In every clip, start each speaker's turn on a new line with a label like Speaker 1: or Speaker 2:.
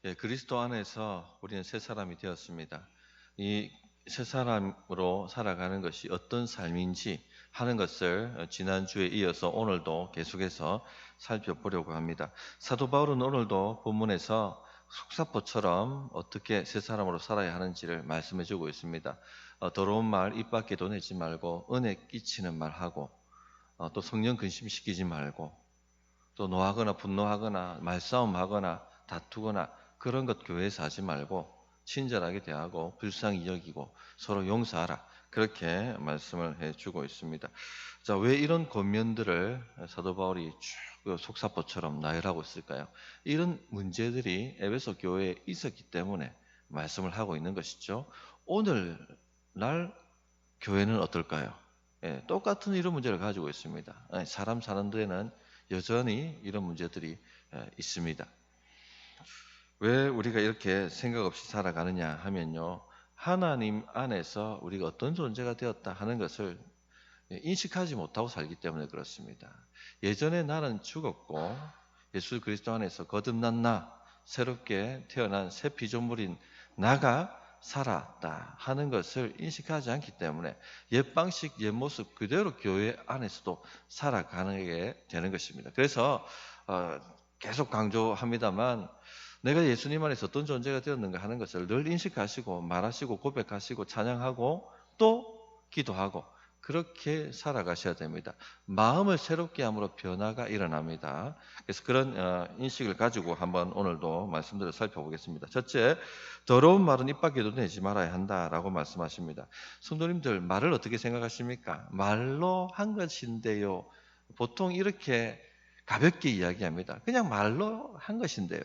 Speaker 1: 예, 그리스도 안에서 우리는 새 사람이 되었습니다. 이 새 사람으로 살아가는 것이 어떤 삶인지 하는 것을 지난주에 이어서 오늘도 계속해서 살펴보려고 합니다. 사도 바울은 오늘도 본문에서 속사포처럼 어떻게 새 사람으로 살아야 하는지를 말씀해 주고 있습니다. 더러운 말 입 밖에도 내지 말고 은혜 끼치는 말 하고 또 성령 근심시키지 말고 또 노하거나 분노하거나 말싸움하거나 다투거나 그런 것 교회에서 하지 말고 친절하게 대하고 불쌍히 여기고 서로 용서하라. 그렇게 말씀을 해주고 있습니다. 자, 왜 이런 권면들을 사도 바울이 쭉 속사포처럼 나열하고 있을까요? 이런 문제들이 에베소 교회에 있었기 때문에 말씀을 하고 있는 것이죠. 오늘날 교회는 어떨까요? 예, 똑같은 이런 문제를 가지고 있습니다. 사람 사는 데는 여전히 이런 문제들이 있습니다. 왜 우리가 이렇게 생각 없이 살아가느냐 하면요. 하나님 안에서 우리가 어떤 존재가 되었다 하는 것을 인식하지 못하고 살기 때문에 그렇습니다. 예전에 나는 죽었고 예수 그리스도 안에서 거듭난 나, 새롭게 태어난 새 피조물인 나가 살았다 하는 것을 인식하지 않기 때문에 옛 방식, 옛 모습 그대로 교회 안에서도 살아가게 되는 것입니다. 그래서 계속 강조합니다만 내가 예수님 안에서 어떤 존재가 되었는가 하는 것을 늘 인식하시고 말하시고 고백하시고 찬양하고 또 기도하고 그렇게 살아가셔야 됩니다. 마음을 새롭게 함으로 변화가 일어납니다. 그래서 그런 인식을 가지고 한번 오늘도 말씀들을 살펴보겠습니다. 첫째, 더러운 말은 입 밖에도 내지 말아야 한다라고 말씀하십니다. 성도님들 말을 어떻게 생각하십니까? 말로 한 것인데요. 보통 이렇게 가볍게 이야기합니다. 그냥 말로 한 것인데요.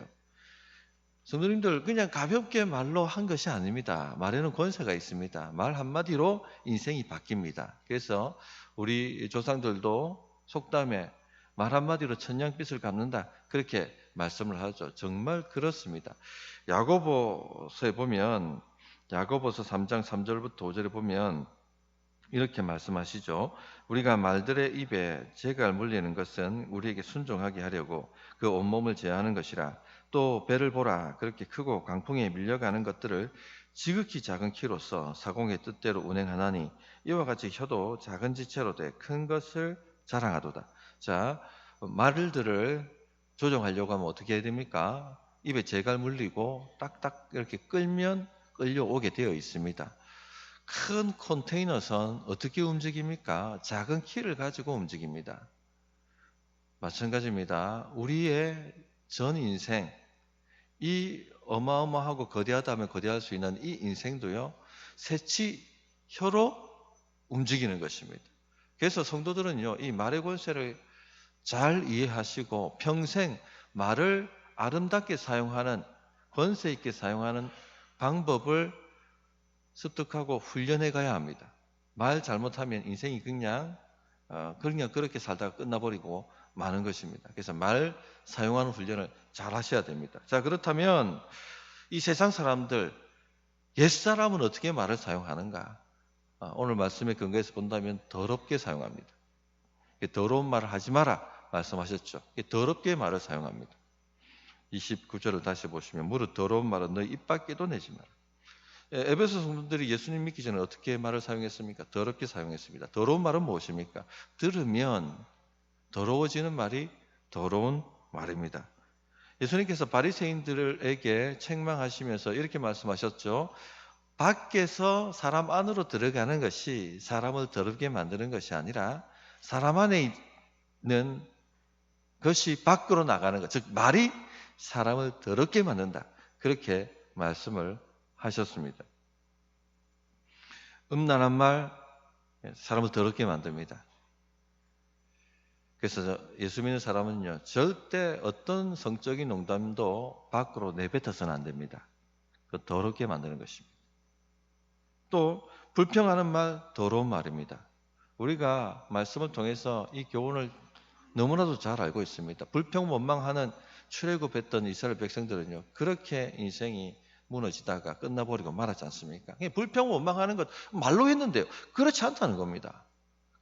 Speaker 1: 성도님들 그냥 가볍게 말로 한 것이 아닙니다. 말에는 권세가 있습니다. 말 한마디로 인생이 바뀝니다. 그래서 우리 조상들도 속담에 말 한마디로 천냥빚을 갚는다 그렇게 말씀을 하죠. 정말 그렇습니다. 야고보서에 보면 야고보서 3장 3절부터 5절에 보면 이렇게 말씀하시죠. 우리가 말들의 입에 재갈 물리는 것은 우리에게 순종하게 하려고 그 온몸을 제어하는 것이라. 또 배를 보라. 그렇게 크고 강풍에 밀려가는 것들을 지극히 작은 키로서 사공의 뜻대로 운행하나니 이와 같이 혀도 작은 지체로 돼 큰 것을 자랑하도다. 자, 말들을 조종하려고 하면 어떻게 해야 됩니까? 입에 재갈 물리고 딱딱 이렇게 끌면 끌려오게 되어 있습니다. 큰 컨테이너선 어떻게 움직입니까? 작은 키를 가지고 움직입니다. 마찬가지입니다. 우리의 전 인생, 이 어마어마하고 거대하다면 거대할 수 있는 이 인생도요, 새치 혀로 움직이는 것입니다. 그래서 성도들은요, 이 말의 권세를 잘 이해하시고 평생 말을 아름답게 사용하는, 권세 있게 사용하는 방법을 습득하고 훈련해 가야 합니다. 말 잘못하면 인생이 그냥 그렇게 살다가 끝나버리고 마는 것입니다. 그래서 말 사용하는 훈련을 잘 하셔야 됩니다. 자, 그렇다면 이 세상 사람들, 옛사람은 어떻게 말을 사용하는가? 오늘 말씀에 근거해서 본다면 더럽게 사용합니다. 더러운 말을 하지 마라 말씀하셨죠. 더럽게 말을 사용합니다. 29절을 다시 보시면 무릇 더러운 말은 너희 입 밖에도 내지 마라. 에베소 성도들이 예수님 믿기 전에 어떻게 말을 사용했습니까? 더럽게 사용했습니다. 더러운 말은 무엇입니까? 들으면 더러워지는 말이 더러운 말입니다. 예수님께서 바리새인들에게 책망하시면서 이렇게 말씀하셨죠. 밖에서 사람 안으로 들어가는 것이 사람을 더럽게 만드는 것이 아니라 사람 안에 있는 것이 밖으로 나가는 것, 즉 말이 사람을 더럽게 만든다. 그렇게 말씀을 하셨습니다. 음란한 말 사람을 더럽게 만듭니다. 그래서 예수 믿는 사람은요, 절대 어떤 성적인 농담도 밖으로 내뱉어서는 안 됩니다. 그 더럽게 만드는 것입니다. 또 불평하는 말 더러운 말입니다. 우리가 말씀을 통해서 이 교훈을 너무나도 잘 알고 있습니다. 불평원망하는 출애굽했던 이스라엘 백성들은요, 그렇게 인생이 무너지다가 끝나버리고 말았지 않습니까? 불평원망하는 것 말로 했는데요, 그렇지 않다는 겁니다.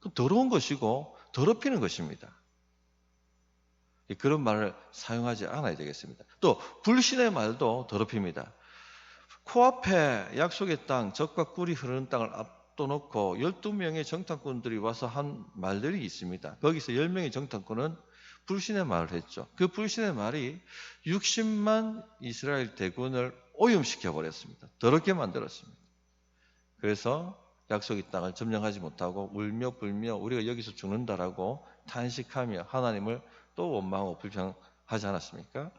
Speaker 1: 그럼 더러운 것이고 더럽히는 것입니다. 그런 말을 사용하지 않아야 되겠습니다. 또 불신의 말도 더럽힙니다. 코앞에 약속의 땅, 젖과 꿀이 흐르는 땅을 앞둬놓고 12명의 정탐꾼들이 와서 한 말들이 있습니다. 거기서 10명의 정탐꾼은 불신의 말을 했죠. 그 불신의 말이 60만 이스라엘 대군을 오염시켜 버렸습니다. 더럽게 만들었습니다. 그래서 약속의 땅을 점령하지 못하고 울며 불며 우리가 여기서 죽는다라고 탄식하며 하나님을 또 원망하고 불평하지 않았습니까?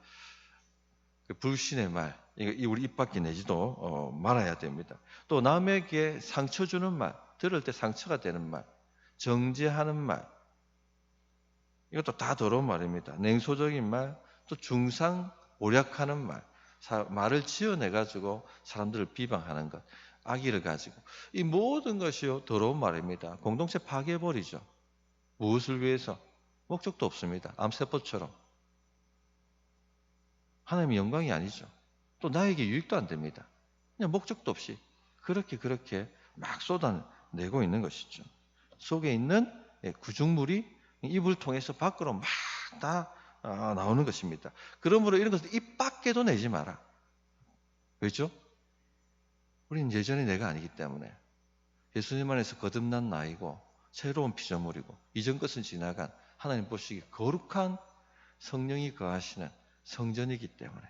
Speaker 1: 그 불신의 말, 이거 우리 입 밖에 내지도 말아야 됩니다. 또 남에게 상처 주는 말, 들을 때 상처가 되는 말, 정죄하는 말, 이것도 다 더러운 말입니다. 냉소적인 말, 또 중상오략하는 말, 말을 지어내가지고 사람들을 비방하는 것, 악의를 가지고 이 모든 것이요 더러운 말입니다. 공동체 파괴버리죠. 무엇을 위해서? 목적도 없습니다. 암세포처럼. 하나님의 영광이 아니죠. 또 나에게 유익도 안 됩니다. 그냥 목적도 없이 그렇게 막 쏟아내고 있는 것이죠. 속에 있는 구중물이 입을 통해서 밖으로 막 다 나오는 것입니다. 그러므로 이런 것을 입 밖에도 내지 마라. 왜죠? 우리는 예전의 내가 아니기 때문에 예수님 안에서 거듭난 나이고 새로운 피조물이고 이전 것은 지나간 하나님 보시기에 거룩한 성령이 거하시는 성전이기 때문에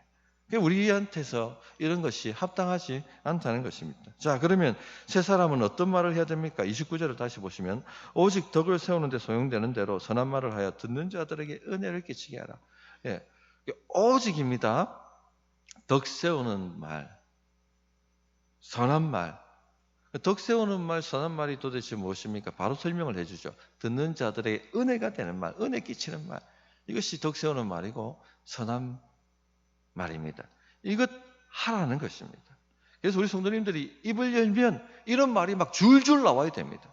Speaker 1: 우리한테서 이런 것이 합당하지 않다는 것입니다. 자, 그러면 새 사람은 어떤 말을 해야 됩니까? 29절을 다시 보시면 오직 덕을 세우는 데 소용되는 대로 선한 말을 하여 듣는 자들에게 은혜를 끼치게 하라. 예, 오직입니다. 덕 세우는 말, 선한 말. 덕 세우는 말, 선한 말이 도대체 무엇입니까? 바로 설명을 해주죠. 듣는 자들에게 은혜가 되는 말, 은혜 끼치는 말. 이것이 덕 세우는 말이고 선한 말입니다. 이것 하라는 것입니다. 그래서 우리 성도님들이 입을 열면 이런 말이 막 줄줄 나와야 됩니다.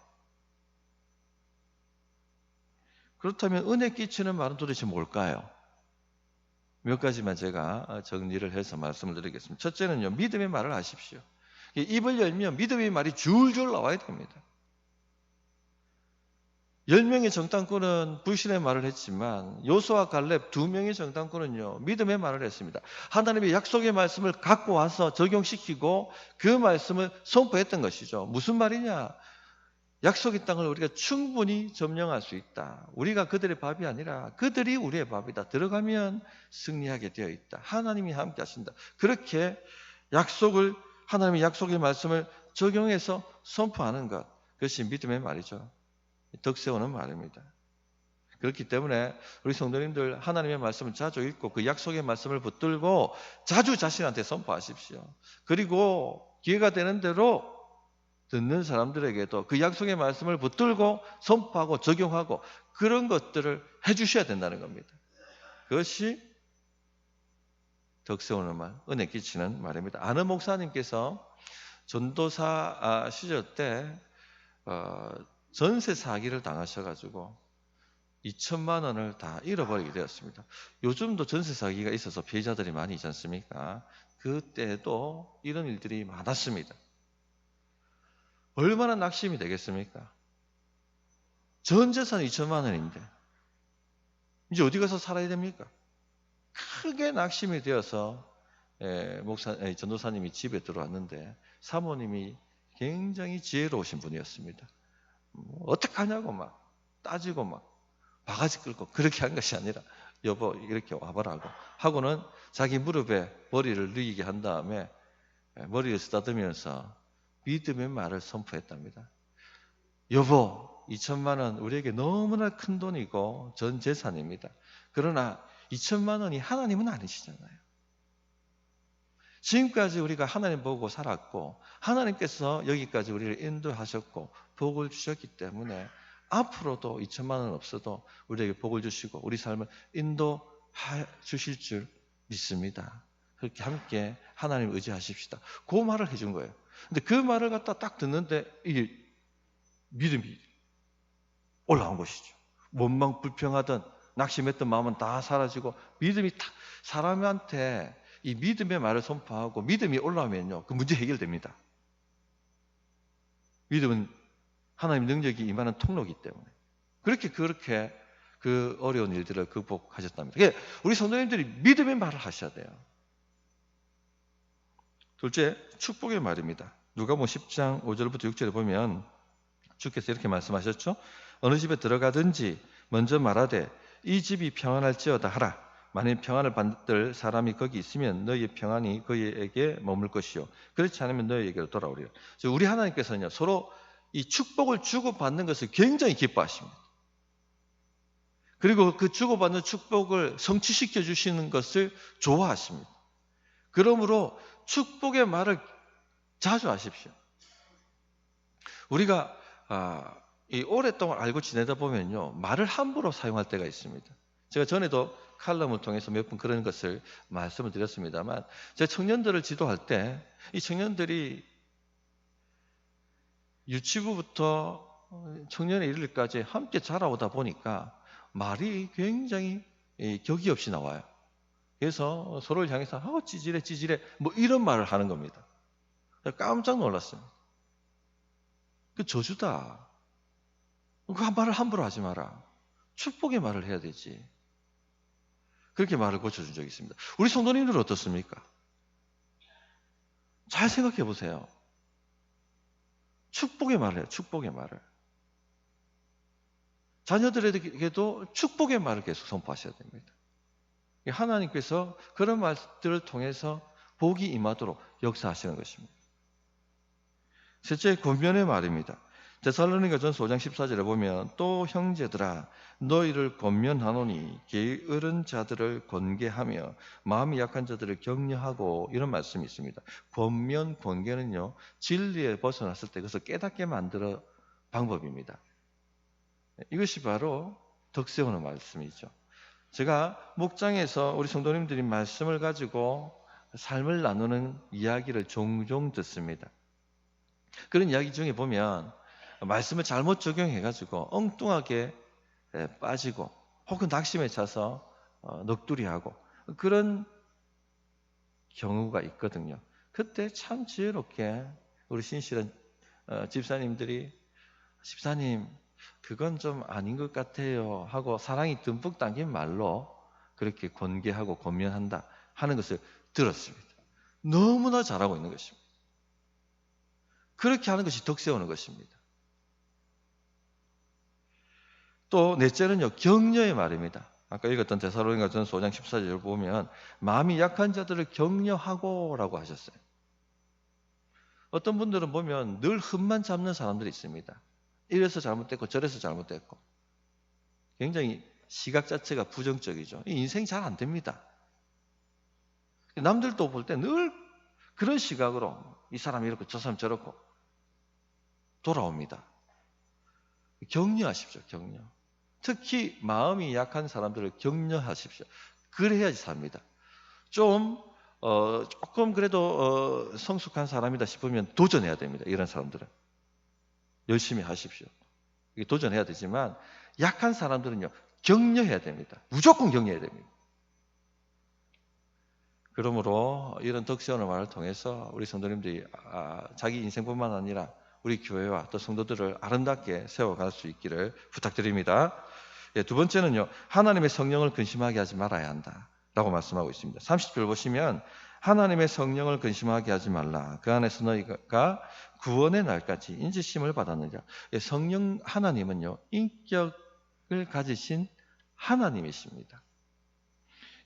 Speaker 1: 그렇다면 은혜 끼치는 말은 도대체 뭘까요? 몇 가지만 제가 정리를 해서 말씀을 드리겠습니다. 첫째는요, 믿음의 말을 하십시오. 입을 열면 믿음의 말이 줄줄 나와야 됩니다. 10명의 정탐꾼은 불신의 말을 했지만 요수와 갈렙 2명의 정탐꾼은요 믿음의 말을 했습니다. 하나님의 약속의 말씀을 갖고 와서 적용시키고 그 말씀을 선포했던 것이죠. 무슨 말이냐? 약속의 땅을 우리가 충분히 점령할 수 있다. 우리가 그들의 밥이 아니라 그들이 우리의 밥이다. 들어가면 승리하게 되어 있다. 하나님이 함께 하신다. 그렇게 하나님의 약속의 말씀을 적용해서 선포하는 것, 그것이 믿음의 말이죠. 덕 세우는 말입니다. 그렇기 때문에 우리 성도님들 하나님의 말씀을 자주 읽고 그 약속의 말씀을 붙들고 자주 자신한테 선포하십시오. 그리고 기회가 되는 대로 듣는 사람들에게도 그 약속의 말씀을 붙들고 선포하고 적용하고 그런 것들을 해주셔야 된다는 겁니다. 그것이 덕 세우는 말, 은혜 끼치는 말입니다. 아는 목사님께서 전도사 시절 때 전세 사기를 당하셔가지고 2천만 원을 다 잃어버리게 되었습니다. 요즘도 전세 사기가 있어서 피해자들이 많이 있지 않습니까? 그때도 이런 일들이 많았습니다. 얼마나 낙심이 되겠습니까? 전 재산이 2천만 원인데 이제 어디 가서 살아야 됩니까? 크게 낙심이 되어서 전도사님이 집에 들어왔는데 사모님이 굉장히 지혜로우신 분이었습니다. 어떡하냐고 막 따지고 막 바가지 끌고 그렇게 한 것이 아니라 여보 이렇게 와보라고 하고는 자기 무릎에 머리를 누이게 한 다음에 머리를 쓰다듬으면서 믿음의 말을 선포했답니다. 여보 2천만 원 우리에게 너무나 큰 돈이고 전 재산입니다. 그러나 2천만 원이 하나님은 아니시잖아요. 지금까지 우리가 하나님 보고 살았고 하나님께서 여기까지 우리를 인도하셨고 복을 주셨기 때문에 앞으로도 2천만 원 없어도 우리에게 복을 주시고 우리 삶을 인도해 주실 줄 믿습니다. 그렇게 함께 하나님을 의지하십시다. 그 말을 해준 거예요. 근데 그 말을 갖다 딱 듣는데 이게 믿음이 올라온 것이죠. 원망 불평하던 낙심했던 마음은 다 사라지고 믿음이 딱 사람한테 이 믿음의 말을 선포하고 믿음이 올라오면요 그 문제 해결됩니다. 믿음은 하나님의 능력이 임하는 통로이기 때문에 그렇게 그 어려운 일들을 극복하셨답니다. 그러니까 우리 성도님들이 믿음의 말을 하셔야 돼요. 둘째, 축복의 말입니다. 누가복음 10장 5절부터 6절에 보면 주께서 이렇게 말씀하셨죠. 어느 집에 들어가든지 먼저 말하되 이 집이 평안할지어다 하라. 만일 평안을 받을 사람이 거기 있으면 너희의 평안이 그에게 머물 것이요 그렇지 않으면 너희에게로 돌아오리라. 우리 하나님께서는요, 서로 이 축복을 주고받는 것을 굉장히 기뻐하십니다. 그리고 그 주고받는 축복을 성취시켜 주시는 것을 좋아하십니다. 그러므로 축복의 말을 자주 하십시오. 우리가 이 오랫동안 알고 지내다 보면요, 말을 함부로 사용할 때가 있습니다. 제가 전에도 칼럼을 통해서 몇 번 그런 것을 말씀을 드렸습니다만, 제가 청년들을 지도할 때 이 청년들이 유치부부터 청년에 이르기까지 함께 자라오다 보니까 말이 굉장히 격이 없이 나와요. 그래서 서로를 향해서 찌질해 뭐 이런 말을 하는 겁니다. 깜짝 놀랐습니다. 그 저주다. 그 말을 함부로 하지 마라. 축복의 말을 해야 되지. 그렇게 말을 고쳐준 적이 있습니다. 우리 성도님들은 어떻습니까? 잘 생각해 보세요. 축복의 말을 해요. 축복의 말을. 자녀들에게도 축복의 말을 계속 선포하셔야 됩니다. 하나님께서 그런 말들을 통해서 복이 임하도록 역사하시는 것입니다. 셋째, 권면의 말입니다. 데살로니가전서 5장 14절에 보면 또 형제들아 너희를 권면하노니 게으른 자들을 권계하며 마음이 약한 자들을 격려하고 이런 말씀이 있습니다. 권면, 권계는요, 진리에 벗어났을 때 그것을 깨닫게 만들어 방법입니다. 이것이 바로 덕 세우는 말씀이죠. 제가 목장에서 우리 성도님들이 말씀을 가지고 삶을 나누는 이야기를 종종 듣습니다. 그런 이야기 중에 보면 말씀을 잘못 적용해가지고 엉뚱하게 빠지고 혹은 낙심에 차서 넋두리하고 그런 경우가 있거든요. 그때 참 지혜롭게 우리 신실한 집사님들이 집사님 그건 좀 아닌 것 같아요 하고 사랑이 듬뿍 담긴 말로 그렇게 권계하고 권면한다 하는 것을 들었습니다. 너무나 잘하고 있는 것입니다. 그렇게 하는 것이 덕 세우는 것입니다. 또 넷째는요, 격려의 말입니다. 아까 읽었던 데살로니가전서 5장 14절을 보면 마음이 약한 자들을 격려하고 라고 하셨어요. 어떤 분들은 보면 늘 흠만 잡는 사람들이 있습니다. 이래서 잘못됐고 저래서 잘못됐고 굉장히 시각 자체가 부정적이죠. 인생이 잘 안 됩니다. 남들도 볼 때 늘 그런 시각으로 이 사람이 이렇고 저 사람 저렇고 돌아옵니다. 격려하십시오. 격려. 특히 마음이 약한 사람들을 격려하십시오. 그래야지 삽니다. 조금 그래도 성숙한 사람이다 싶으면 도전해야 됩니다. 이런 사람들은 열심히 하십시오. 도전해야 되지만 약한 사람들은요, 격려해야 됩니다. 무조건 격려해야 됩니다. 그러므로 이런 덕세우는 말을 통해서 우리 성도님들이 자기 인생뿐만 아니라 우리 교회와 또 성도들을 아름답게 세워갈 수 있기를 부탁드립니다. 두 번째는요, 하나님의 성령을 근심하게 하지 말아야 한다라고 말씀하고 있습니다. 30절 보시면 하나님의 성령을 근심하게 하지 말라. 그 안에서 너희가 구원의 날까지 인지심을 받았느냐. 성령 하나님은요, 인격을 가지신 하나님이십니다.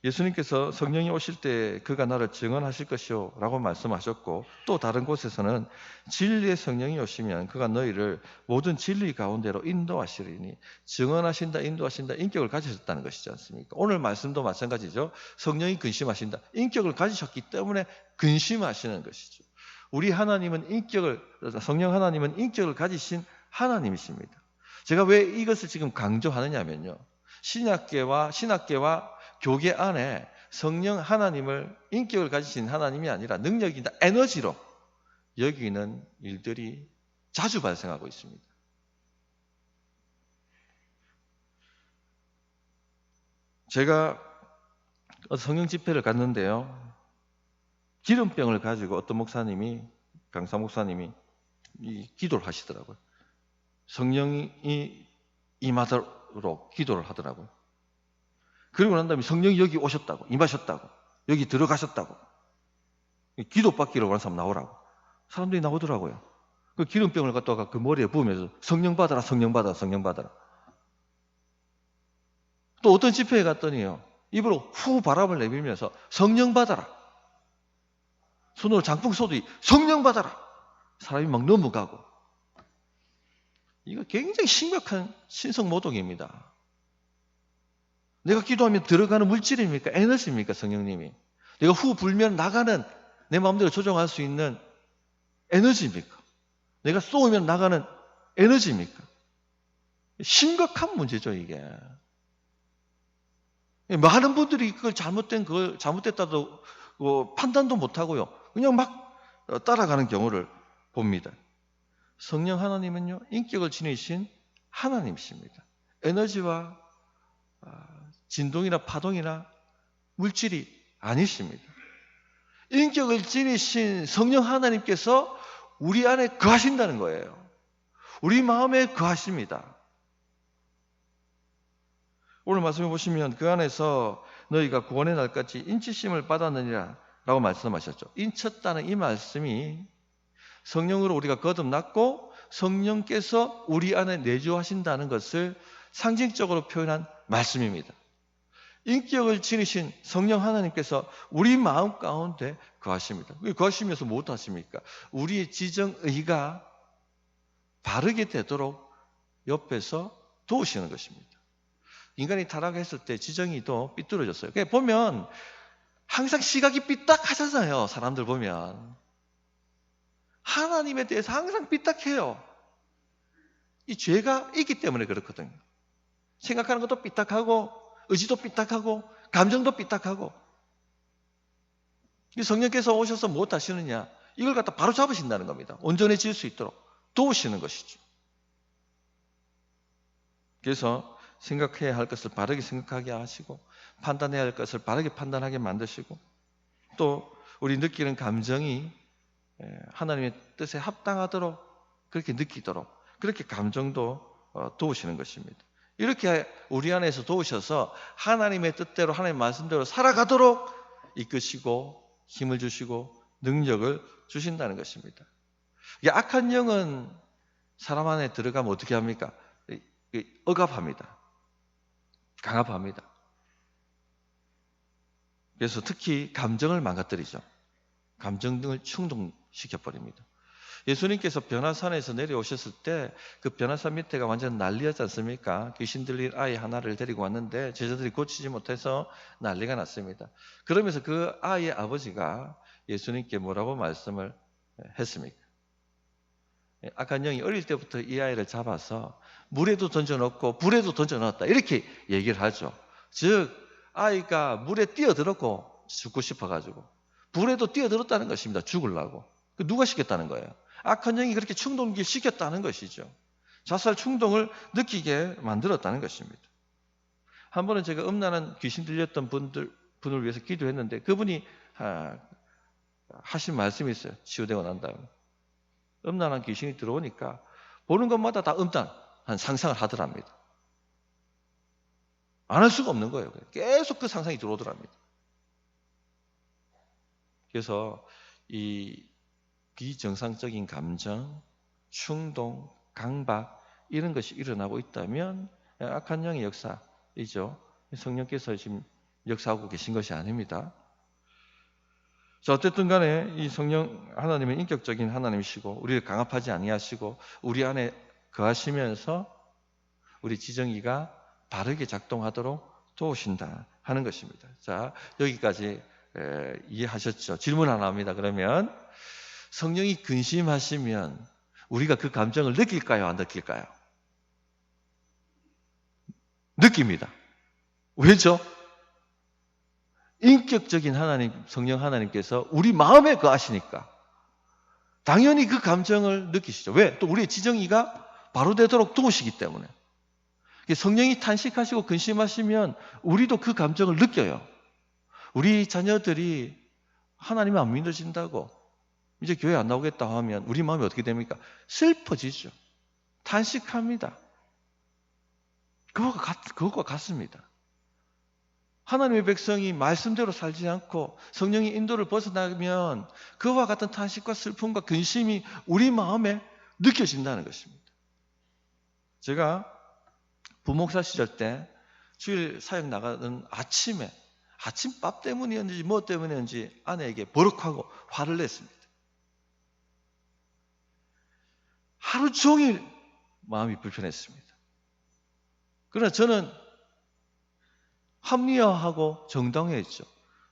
Speaker 1: 예수님께서 성령이 오실 때 그가 나를 증언하실 것이요 라고 말씀하셨고, 또 다른 곳에서는 진리의 성령이 오시면 그가 너희를 모든 진리 가운데로 인도하시리니, 증언하신다, 인도하신다, 인격을 가지셨다는 것이지 않습니까? 오늘 말씀도 마찬가지죠. 성령이 근심하신다. 인격을 가지셨기 때문에 근심하시는 것이죠. 우리 하나님은 성령 하나님은 인격을 가지신 하나님이십니다. 제가 왜 이것을 지금 강조하느냐면요, 신학계와 교계 안에 성령 하나님을 인격을 가지신 하나님이 아니라 능력이나 에너지로 여기는 일들이 자주 발생하고 있습니다. 제가 성령 집회를 갔는데요, 기름병을 가지고 어떤 강사 목사님이 기도를 하시더라고요. 성령이 임하도록 받도록 기도를 하더라고요. 그리고 난 다음에 성령이 여기 오셨다고, 임하셨다고, 여기 들어가셨다고, 기도받기를 원하는 사람 나오라고. 사람들이 나오더라고요. 그 기름병을 갖다가 그 머리에 부으면서 성령 받아라, 성령 받아라, 성령 받아라. 또 어떤 집회에 갔더니요, 입으로 후 바람을 내밀면서 성령 받아라. 손으로 장풍 쏘더니 성령 받아라. 사람이 막 넘어가고. 이거 굉장히 심각한 신성모독입니다. 내가 기도하면 들어가는 물질입니까? 에너지입니까? 성령님이. 내가 후 불면 나가는 내 마음대로 조정할 수 있는 에너지입니까? 내가 쏘면 나가는 에너지입니까? 심각한 문제죠, 이게. 많은 분들이 그걸 잘못됐다도 판단도 못하고요. 그냥 막 따라가는 경우를 봅니다. 성령 하나님은요, 인격을 지니신 하나님이십니다. 에너지와 진동이나 파동이나 물질이 아니십니다. 인격을 지니신 성령 하나님께서 우리 안에 거하신다는 거예요. 우리 마음에 거하십니다. 오늘 말씀해 보시면 그 안에서 너희가 구원의 날까지 인치심을 받았느니라 라고 말씀하셨죠. 인쳤다는 이 말씀이 성령으로 우리가 거듭났고 성령께서 우리 안에 내주하신다는 것을 상징적으로 표현한 말씀입니다. 인격을 지니신 성령 하나님께서 우리 마음 가운데 거하십니다. 거하시면서 무엇 하십니까? 우리의 지정의가 바르게 되도록 옆에서 도우시는 것입니다. 인간이 타락했을 때 지정의도 삐뚤어졌어요. 그냥 보면 항상 시각이 삐딱하잖아요. 사람들 보면. 하나님에 대해서 항상 삐딱해요. 이 죄가 있기 때문에 그렇거든요. 생각하는 것도 삐딱하고 의지도 삐딱하고 감정도 삐딱하고. 성령께서 오셔서 무엇 하시느냐? 이걸 갖다 바로 잡으신다는 겁니다. 온전해질 수 있도록 도우시는 것이죠. 그래서 생각해야 할 것을 바르게 생각하게 하시고 판단해야 할 것을 바르게 판단하게 만드시고 또 우리 느끼는 감정이 하나님의 뜻에 합당하도록 그렇게 느끼도록 그렇게 감정도 도우시는 것입니다. 이렇게 우리 안에서 도우셔서 하나님의 뜻대로 하나님의 말씀대로 살아가도록 이끄시고 힘을 주시고 능력을 주신다는 것입니다. 악한 영은 사람 안에 들어가면 어떻게 합니까? 억압합니다. 강압합니다. 그래서 특히 감정을 망가뜨리죠. 감정 등을 충동시켜버립니다. 예수님께서 변화산에서 내려오셨을 때 그 변화산 밑에가 완전 난리였지 않습니까? 귀신 들린 아이 하나를 데리고 왔는데 제자들이 고치지 못해서 난리가 났습니다. 그러면서 그 아이의 아버지가 예수님께 뭐라고 말씀을 했습니까? 악한 영이 어릴 때부터 이 아이를 잡아서 물에도 던져넣고 불에도 던져넣었다 이렇게 얘기를 하죠. 즉 아이가 물에 뛰어들었고 죽고 싶어가지고 불에도 뛰어들었다는 것입니다. 죽으려고. 누가 시켰다는 거예요? 악한 영이 그렇게 충동을 시켰다는 것이죠. 자살 충동을 느끼게 만들었다는 것입니다. 한 번은 제가 음란한 귀신 들렸던 분을 위해서 기도했는데 그분이 하신 말씀이 있어요. 치유되고 난 다음에. 음란한 귀신이 들어오니까 보는 것마다 다 음란한 상상을 하더랍니다. 안 할 수가 없는 거예요. 계속 그 상상이 들어오더랍니다. 그래서 이 비정상적인 감정, 충동, 강박 이런 것이 일어나고 있다면 악한 영의 역사이죠. 성령께서 지금 역사하고 계신 것이 아닙니다. 자, 어쨌든 간에 이 성령 하나님은 인격적인 하나님이시고 우리를 강압하지 아니하시고 우리 안에 거하시면서 우리 지정의가 바르게 작동하도록 도우신다 하는 것입니다. 자, 여기까지 이해하셨죠? 질문 하나 합니다. 그러면 성령이 근심하시면 우리가 그 감정을 느낄까요? 안 느낄까요? 느낍니다. 왜죠? 인격적인 하나님, 성령 하나님께서 우리 마음에 거하시니까 당연히 그 감정을 느끼시죠. 왜? 또 우리의 지정의가 바로 되도록 도우시기 때문에. 성령이 탄식하시고 근심하시면 우리도 그 감정을 느껴요. 우리 자녀들이 하나님을 안 믿어진다고 이제 교회 안 나오겠다 하면 우리 마음이 어떻게 됩니까? 슬퍼지죠. 탄식합니다. 그것과 같습니다. 하나님의 백성이 말씀대로 살지 않고 성령의 인도를 벗어나면 그와 같은 탄식과 슬픔과 근심이 우리 마음에 느껴진다는 것입니다. 제가 부목사 시절 때 주일 사역 나가는 아침에 아침밥 때문이었는지 뭐 때문이었는지 아내에게 버럭하고 화를 냈습니다. 하루 종일 마음이 불편했습니다. 그러나 저는 합리화하고 정당화했죠.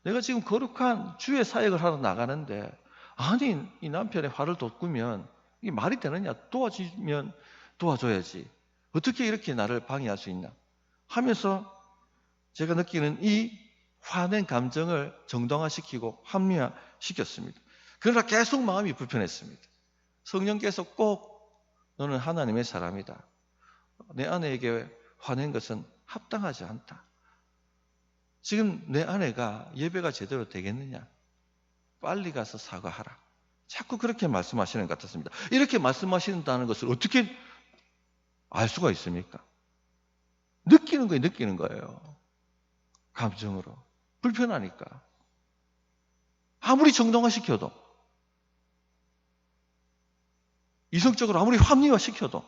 Speaker 1: 내가 지금 거룩한 주의 사역을 하러 나가는데 아니 이 남편의 화를 돋구면 이게 말이 되느냐. 도와주면 도와줘야지. 어떻게 이렇게 나를 방해할 수 있나 하면서 제가 느끼는 이 화낸 감정을 정당화시키고 합리화시켰습니다. 그러나 계속 마음이 불편했습니다. 성령께서 꼭 너는 하나님의 사람이다. 내 아내에게 화낸 것은 합당하지 않다. 지금 내 아내가 예배가 제대로 되겠느냐? 빨리 가서 사과하라. 자꾸 그렇게 말씀하시는 것 같았습니다. 이렇게 말씀하신다는 것을 어떻게 알 수가 있습니까? 느끼는 거예요. 감정으로. 불편하니까. 아무리 정당화시켜도, 이성적으로 아무리 합리화시켜도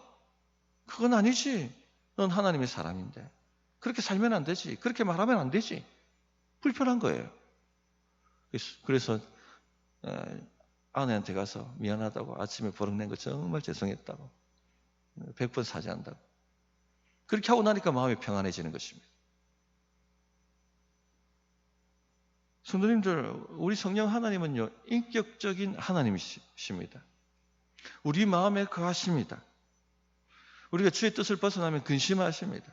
Speaker 1: 그건 아니지. 넌 하나님의 사람인데. 그렇게 살면 안 되지. 그렇게 말하면 안 되지. 불편한 거예요. 그래서 아내한테 가서 미안하다고 아침에 버럭낸 거 정말 죄송했다고 100번 사죄한다고 그렇게 하고 나니까 마음이 평안해지는 것입니다. 성도님들, 우리 성령 하나님은요 인격적인 하나님이십니다. 우리 마음에 거하십니다. 우리가 주의 뜻을 벗어나면 근심하십니다.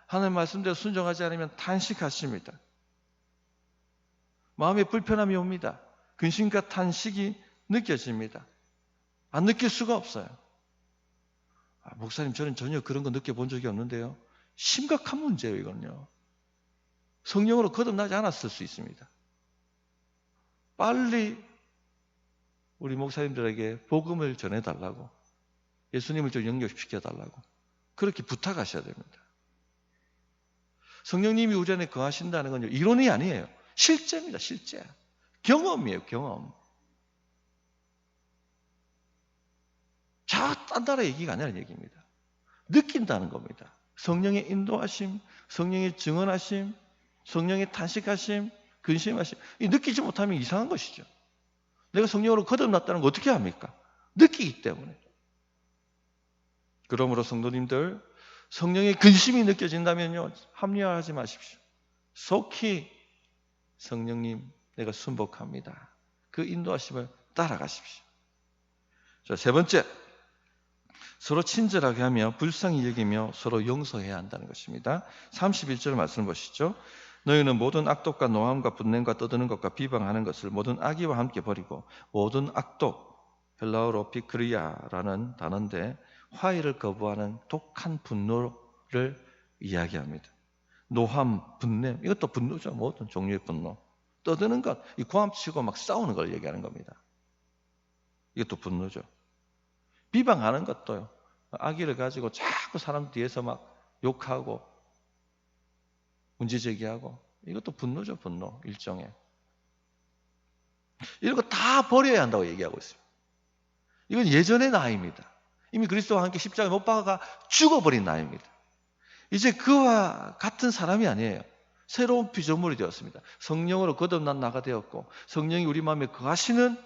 Speaker 1: 하나님 말씀대로 순종하지 않으면 탄식하십니다. 마음에 불편함이 옵니다. 근심과 탄식이 느껴집니다. 안 느낄 수가 없어요. 목사님, 저는 전혀 그런 거 느껴본 적이 없는데요. 심각한 문제예요, 이건요. 성령으로 거듭나지 않았을 수 있습니다. 빨리 우리 목사님들에게 복음을 전해달라고, 예수님을 좀 영접시켜달라고 그렇게 부탁하셔야 됩니다. 성령님이 우리 안에 거하신다는 건요, 이론이 아니에요. 실제입니다, 실제. 경험이에요, 경험. 딴 나라 얘기가 아니라는 얘기입니다. 느낀다는 겁니다. 성령의 인도하심, 성령의 증언하심, 성령의 탄식하심, 근심하심. 이 느끼지 못하면 이상한 것이죠. 내가 성령으로 거듭났다는 거 어떻게 합니까? 느끼기 때문에. 그러므로 성도님들, 성령의 근심이 느껴진다면요, 합리화하지 마십시오. 속히 성령님, 내가 순복합니다. 그 인도하심을 따라가십시오. 자, 세 번째, 서로 친절하게 하며 불쌍히 여기며 서로 용서해야 한다는 것입니다. 31절 말씀을 보시죠. 너희는 모든 악독과 노함과 분냄과 떠드는 것과 비방하는 것을 모든 악의와 함께 버리고 모든 악독, 헬라어로 피크리아라는 단어인데 화해를 거부하는 독한 분노를 이야기합니다. 노함, 분냄, 이것도 분노죠. 모든 종류의 분노. 떠드는 것, 이 고함치고 막 싸우는 걸 얘기하는 겁니다. 이것도 분노죠. 비방하는 것도요. 악의를 가지고 자꾸 사람 뒤에서 막 욕하고 문제제기하고, 이것도 분노죠, 분노. 일종의. 이런 거 다 버려야 한다고 얘기하고 있습니다. 이건 예전의 나이입니다. 이미 그리스도와 함께 십자가에 못 박아가 죽어버린 나이입니다. 이제 그와 같은 사람이 아니에요. 새로운 피조물이 되었습니다. 성령으로 거듭난 나가 되었고 성령이 우리 마음에 거하시는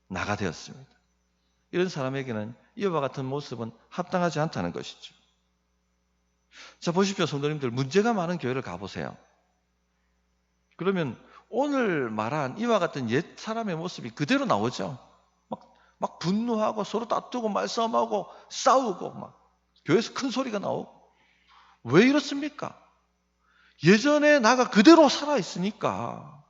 Speaker 1: 나가 되었습니다. 이런 사람에게는 이와 같은 모습은 합당하지 않다는 것이죠. 자, 보십시오, 성도님들. 문제가 많은 교회를 가보세요. 그러면 오늘 말한 이와 같은 옛 사람의 모습이 그대로 나오죠. 막 분노하고 서로 다투고 말싸움하고 싸우고 막 교회에서 큰 소리가 나오고. 왜 이렇습니까? 예전에 나가 그대로 살아있으니까.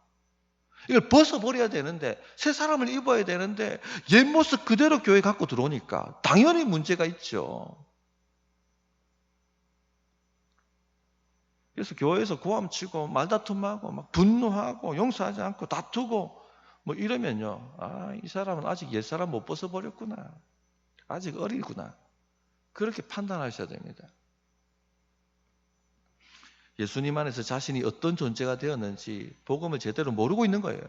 Speaker 1: 이걸 벗어버려야 되는데, 새 사람을 입어야 되는데 옛 모습 그대로 교회에 갖고 들어오니까 당연히 문제가 있죠. 그래서 교회에서 고함치고 말다툼하고 막 분노하고 용서하지 않고 다투고 뭐 이러면요, 이 사람은 아직 옛사람 못 벗어버렸구나, 아직 어리구나, 그렇게 판단하셔야 됩니다. 예수님 안에서 자신이 어떤 존재가 되었는지 복음을 제대로 모르고 있는 거예요.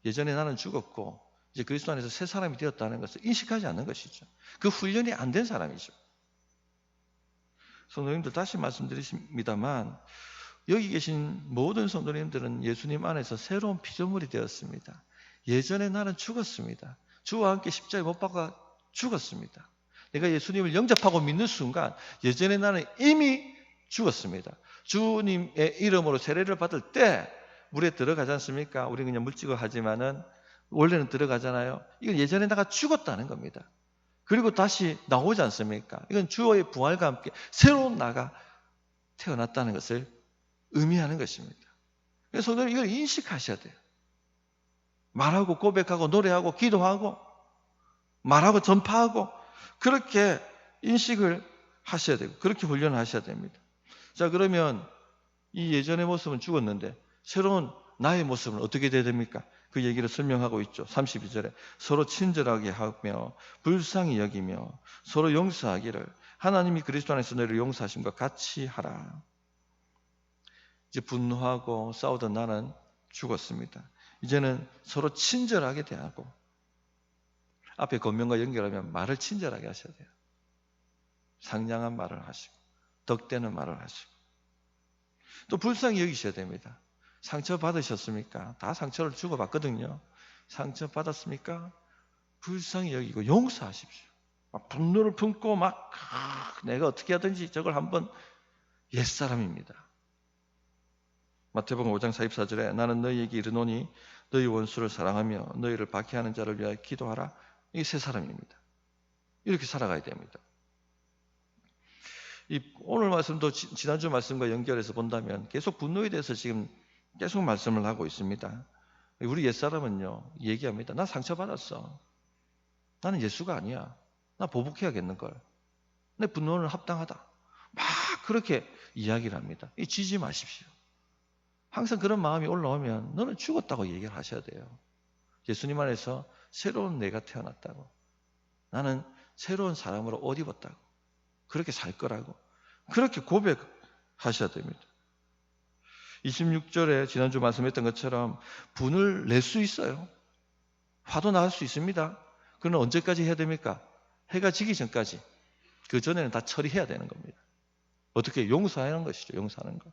Speaker 1: 예전에 나는 죽었고 이제 그리스도 안에서 새 사람이 되었다는 것을 인식하지 않는 것이죠. 그 훈련이 안 된 사람이죠. 성도님들 다시 말씀드립니다만 여기 계신 모든 성도님들은 예수님 안에서 새로운 피조물이 되었습니다. 예전에 나는 죽었습니다. 주와 함께 십자가에 못 박아 죽었습니다. 내가 예수님을 영접하고 믿는 순간 예전에 나는 이미 죽었습니다. 주님의 이름으로 세례를 받을 때 물에 들어가지 않습니까? 우리는 그냥 물찍어 하지만은 원래는 들어가잖아요. 이건 예전에 내가 죽었다는 겁니다. 그리고 다시 나오지 않습니까? 이건 주의 부활과 함께 새로운 나가 태어났다는 것을 의미하는 것입니다. 그래서 이걸 인식하셔야 돼요. 말하고 고백하고 노래하고 기도하고 말하고 전파하고 그렇게 인식을 하셔야 되고 그렇게 훈련을 하셔야 됩니다. 자, 그러면 이 예전의 모습은 죽었는데 새로운 나의 모습은 어떻게 돼야 됩니까? 그 얘기를 설명하고 있죠. 32절에 서로 친절하게 하며 불쌍히 여기며 서로 용서하기를 하나님이 그리스도 안에서 너희를 용서하심과 같이 하라. 이제 분노하고 싸우던 나는 죽었습니다. 이제는 서로 친절하게 대하고 앞에 권면과 연결하면 말을 친절하게 하셔야 돼요. 상냥한 말을 하시고 덕되는 말을 하시고 또 불쌍히 여기셔야 됩니다. 상처 받으셨습니까? 다 상처를 주고받거든요. 상처 받았습니까? 불쌍히 여기고 용서하십시오. 분노를 품고 내가 어떻게 하든지 저걸 한번 옛사람입니다. 마태복음 5장 44절에 나는 너희에게 이르노니 너희 원수를 사랑하며 너희를 박해하는 자를 위하여 기도하라. 이게 새 사람입니다. 이렇게 살아가야 됩니다. 오늘 말씀도 지난주 말씀과 연결해서 본다면 계속 분노에 대해서 지금 계속 말씀을 하고 있습니다. 우리 옛사람은요 얘기합니다. 나 상처받았어. 나는 예수가 아니야. 나 보복해야겠는걸. 내 분노는 합당하다. 막 그렇게 이야기를 합니다. 지지 마십시오. 항상 그런 마음이 올라오면 너는 죽었다고 얘기를 하셔야 돼요. 예수님 안에서 새로운 내가 태어났다고. 나는 새로운 사람으로 옷 입었다고. 그렇게 살 거라고. 그렇게 고백하셔야 됩니다. 26절에 지난주 말씀했던 것처럼 분을 낼 수 있어요. 화도 날 수 있습니다. 그러나 언제까지 해야 됩니까? 해가 지기 전까지. 그 전에는 다 처리해야 되는 겁니다. 어떻게? 용서하는 것이죠. 용서하는 것.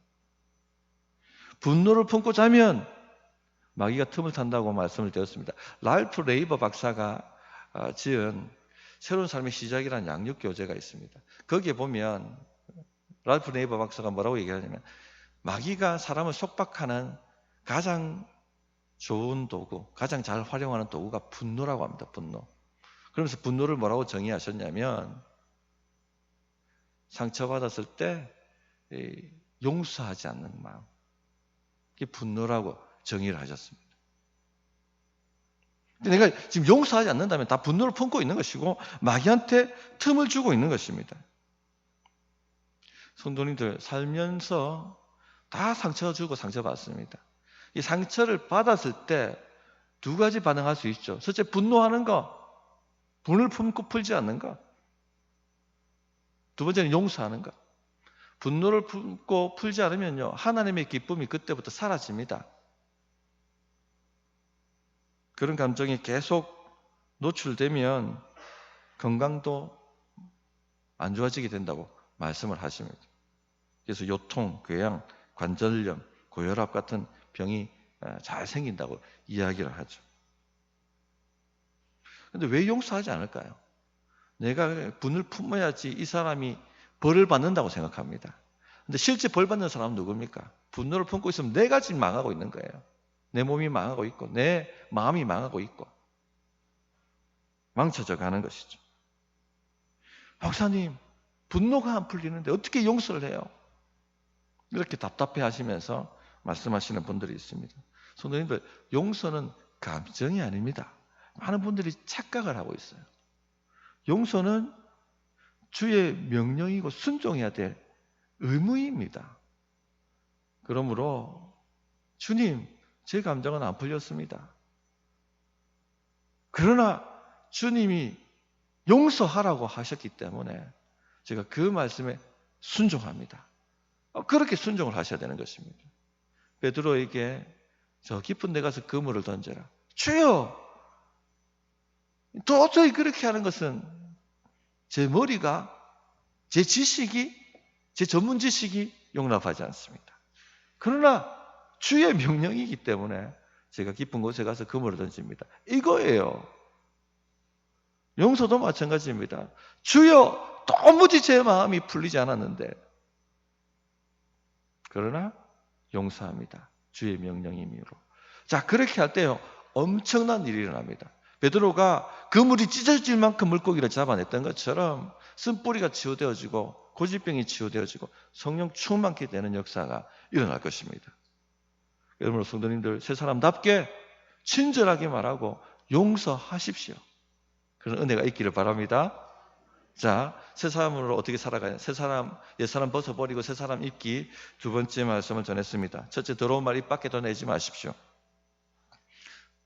Speaker 1: 분노를 품고 자면 마귀가 틈을 탄다고 말씀을 드렸습니다. 랄프 레이버 박사가 지은 새로운 삶의 시작이라는 양육교재가 있습니다. 거기에 보면 랄프 레이버 박사가 뭐라고 얘기하냐면 마귀가 사람을 속박하는 가장 좋은 도구, 가장 잘 활용하는 도구가 분노라고 합니다. 분노. 그러면서 분노를 뭐라고 정의하셨냐면 상처받았을 때 용서하지 않는 마음. 그게 분노라고 정의를 하셨습니다. 근데 내가 지금 용서하지 않는다면 다 분노를 품고 있는 것이고 마귀한테 틈을 주고 있는 것입니다. 성도님들 살면서 다 상처 주고 상처받습니다. 이 상처를 받았을 때 두 가지 반응할 수 있죠. 첫째, 분노하는 거, 분을 품고 풀지 않는 거. 두 번째는 용서하는 거. 분노를 품고 풀지 않으면요, 하나님의 기쁨이 그때부터 사라집니다. 그런 감정이 계속 노출되면 건강도 안 좋아지게 된다고 말씀을 하십니다. 그래서 요통, 궤양, 관절염, 고혈압 같은 병이 잘 생긴다고 이야기를 하죠. 그런데 왜 용서하지 않을까요? 내가 분을 품어야지 이 사람이 벌을 받는다고 생각합니다. 근데 실제 벌 받는 사람은 누굽니까? 분노를 품고 있으면 내가 지금 망하고 있는 거예요. 내 몸이 망하고 있고 내 마음이 망하고 있고 망쳐져 가는 것이죠. 목사님, 분노가 안 풀리는데 어떻게 용서를 해요? 이렇게 답답해 하시면서 말씀하시는 분들이 있습니다. 성도님들, 용서는 감정이 아닙니다. 많은 분들이 착각을 하고 있어요. 용서는 주의 명령이고 순종해야 될 의무입니다. 그러므로 주님, 제 감정은 안 풀렸습니다. 그러나 주님이 용서하라고 하셨기 때문에 제가 그 말씀에 순종합니다. 그렇게 순종을 하셔야 되는 것입니다. 베드로에게 저 깊은 데 가서 그물을 던져라. 주여! 도저히 그렇게 하는 것은 제 머리가, 제 지식이, 제 전문 지식이 용납하지 않습니다. 그러나 주의 명령이기 때문에 제가 깊은 곳에 가서 그물을 던집니다. 이거예요. 용서도 마찬가지입니다. 주여, 도무지 제 마음이 풀리지 않았는데 그러나 용서합니다. 주의 명령임으로. 자, 그렇게 할 때요, 엄청난 일이 일어납니다. 베드로가 그물이 찢어질 만큼 물고기를 잡아냈던 것처럼 쓴뿌리가 치유되어지고 고질병이 치유되어지고 성령 충만케 되는 역사가 일어날 것입니다. 여러분 성도님들, 새 사람답게 친절하게 말하고 용서하십시오. 그런 은혜가 있기를 바랍니다. 자, 새 사람으로 어떻게 살아가냐? 새 사람, 옛 사람 벗어버리고 새 사람 입기. 두 번째 말씀을 전했습니다. 첫째, 더러운 말 입 밖에 더 내지 마십시오.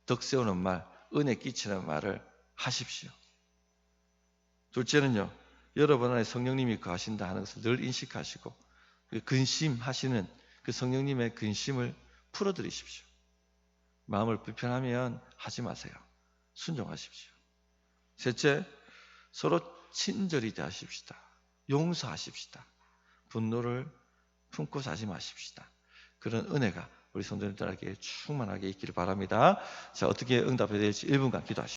Speaker 1: 덕 세우는 말, 은혜 끼치는 말을 하십시오. 둘째는요, 여러분 안에 성령님이 거하신다 하는 것을 늘 인식하시고 근심하시는 그 성령님의 근심을 풀어드리십시오. 마음을 불편하면 하지 마세요. 순종하십시오. 셋째, 서로 친절히 대하십시다. 용서하십시다. 분노를 품고 사지 마십시다. 그런 은혜가 우리 성도님들에게 충만하게 있기를 바랍니다. 자, 어떻게 응답해야 될지 1분간 기도하십시오.